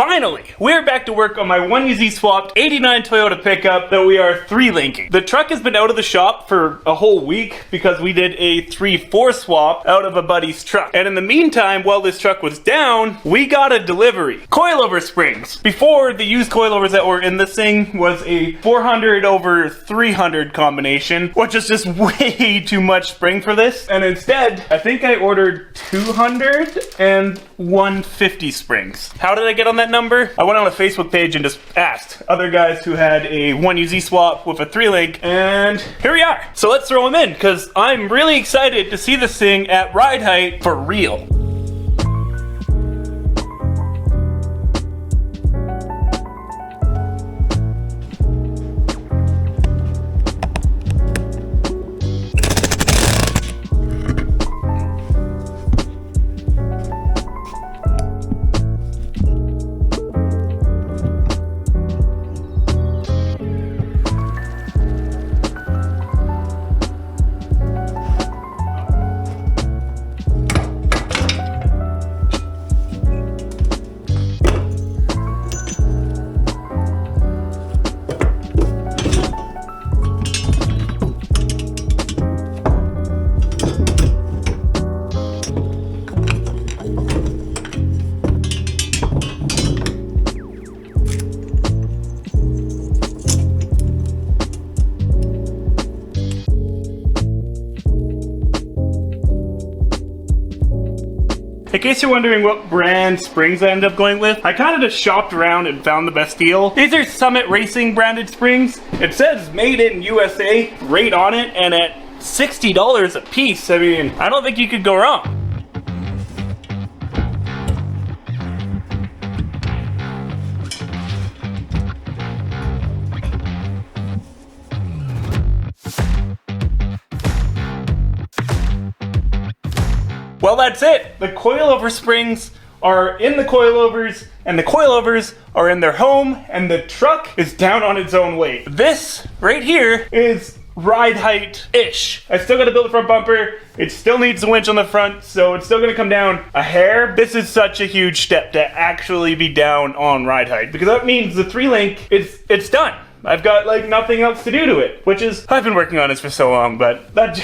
Finally, we're back to work on my 1UZ swapped 89 Toyota pickup that we are 3-linking. The truck has been out of the shop for a whole week because we did a 3-4 swap out of a buddy's truck. And in the meantime, while this truck was down, we got a delivery. Coilover springs. Before, the used coilovers that were in this thing was a 400/300 combination, which is just way too much spring for this. And instead, I think I ordered 200 and 150 springs. How did I get on that number? I went on a Facebook page and just asked other guys who had a 1UZ swap with a 3-link, and here we are. So let's throw them in, because I'm really excited to see this thing at ride height for real. In case you're wondering what brand springs I ended up going with, I kind of just shopped around and found the best deal. These are Summit Racing branded springs. It says made in USA right on it, and at $60 a piece, I mean, I don't think you could go wrong. Well, that's it. The coilover springs are in the coilovers, and the coilovers are in their home, and the truck is down on its own weight. This right here is ride height-ish. I still gotta build the front bumper. It still needs the winch on the front, so it's still gonna come down a hair. This is such a huge step to actually be down on ride height, because that means the 3-link, it's done. I've got like nothing else to do to it, which is, I've been working on this for so long, but that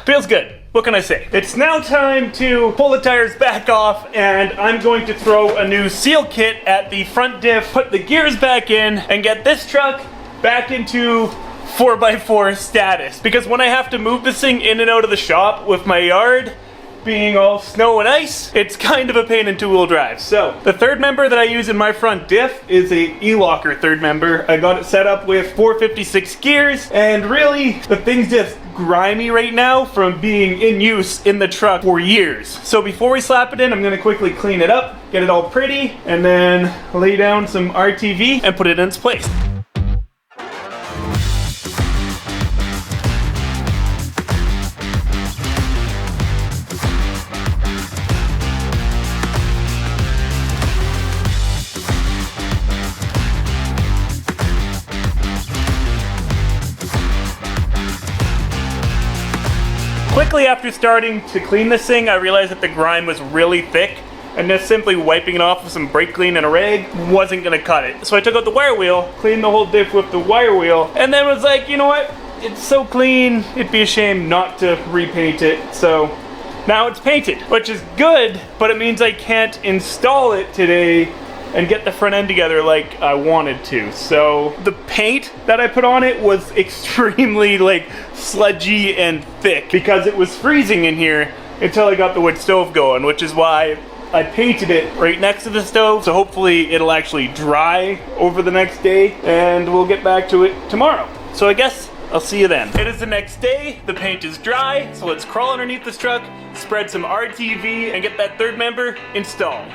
feels good. What can I say? It's now time to pull the tires back off, and I'm going to throw a new seal kit at the front diff, put the gears back in, and get this truck back into 4x4 status. Because when I have to move this thing in and out of the shop with my yard being all snow and ice, it's kind of a pain in 2-wheel drive. So the third member that I use in my front diff is a E-locker third member. I got it set up with 456 gears, and really the thing's just grimy right now from being in use in the truck for years. So before we slap it in, I'm gonna quickly clean it up, get it all pretty, and then lay down some RTV and put it in its place. Quickly after starting to clean this thing, I realized that the grime was really thick, and just simply wiping it off with some brake clean and a rag wasn't gonna cut it. So I took out the wire wheel, cleaned the whole diff with the wire wheel, and then was like, you know what? It's so clean, it'd be a shame not to repaint it. So now it's painted, which is good, but it means I can't install it today and get the front end together like I wanted to. So the paint that I put on it was extremely like sludgy and thick because it was freezing in here until I got the wood stove going, which is why I painted it right next to the stove. So hopefully it'll actually dry over the next day, and we'll get back to it tomorrow. So I guess I'll see you then. It is the next day, the paint is dry, so let's crawl underneath this truck, spread some RTV, and get that third member installed.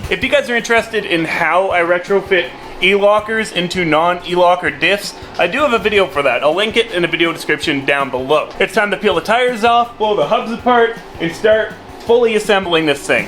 If you guys are interested in how I retrofit E-lockers into non-E-locker diffs, I do have a video for that. I'll link it in the video description down below. It's time to peel the tires off, blow the hubs apart, and start fully assembling this thing.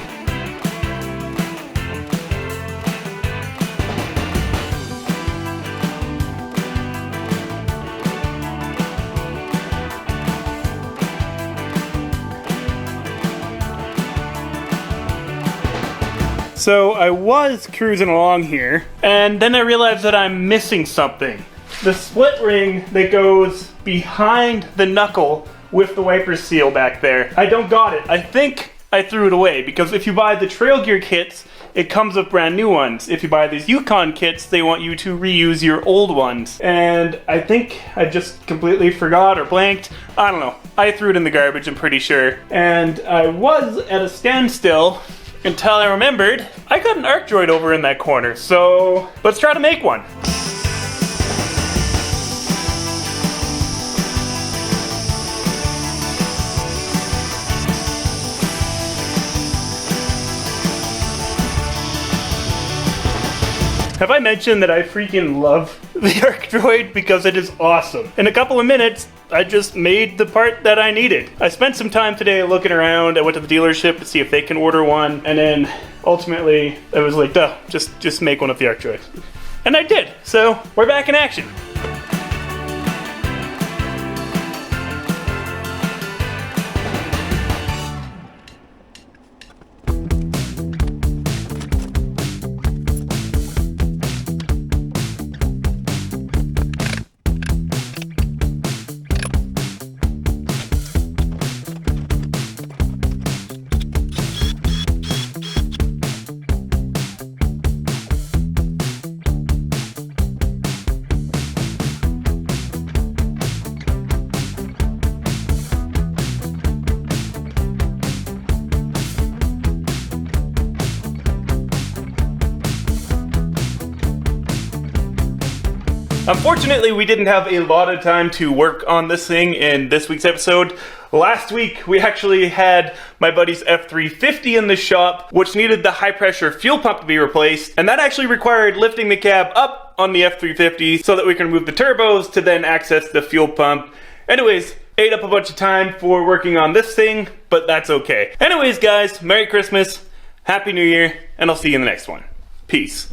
So I was cruising along here, and then I realized that I'm missing something. The split ring that goes behind the knuckle with the wiper seal back there. I don't got it. I think I threw it away, because if you buy the trail gear kits, it comes with brand new ones. If you buy these Yukon kits, they want you to reuse your old ones. And I think I just completely forgot or blanked. I don't know. I threw it in the garbage, I'm pretty sure. And I was at a standstill until I remembered I got an arc droid over in that corner. So let's try to make one. Have I mentioned that I freaking love the arc droid because it is awesome? In a couple of minutes, I just made the part that I needed. I spent some time today looking around. I went to the dealership to see if they can order one, and then ultimately I was like, duh, just make one of the arc droids. And I did, so we're back in action. Unfortunately, we didn't have a lot of time to work on this thing in this week's episode. Last week, we actually had my buddy's F350 in the shop, which needed the high pressure fuel pump to be replaced, and that actually required lifting the cab up on the F350 so that we can remove the turbos to then access the fuel pump. Anyways, ate up a bunch of time for working on this thing, but that's okay. Anyways, guys, Merry Christmas, Happy New Year, and I'll see you in the next one. Peace.